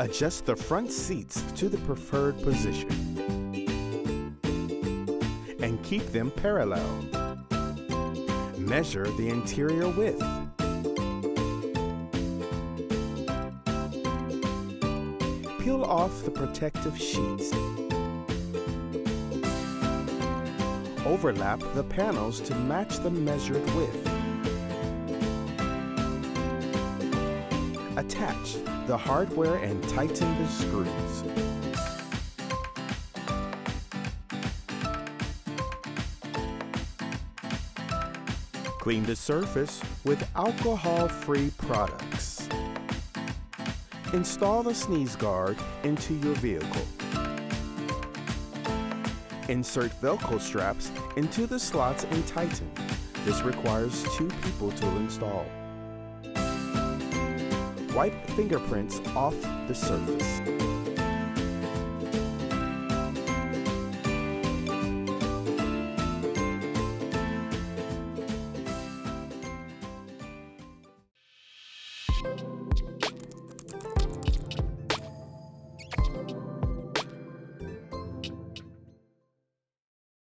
Adjust the front seats to the preferred position and keep them parallel. Measure the interior width. Peel off the protective sheets. Overlap the panels to match the measured width. Attach the hardware and tighten the screws. Clean the surface with alcohol-free products. Install the Sneeze Guard into your vehicle. Insert Velcro straps into the slots and tighten. This requires 2 people to install. Wipe fingerprints off the surface.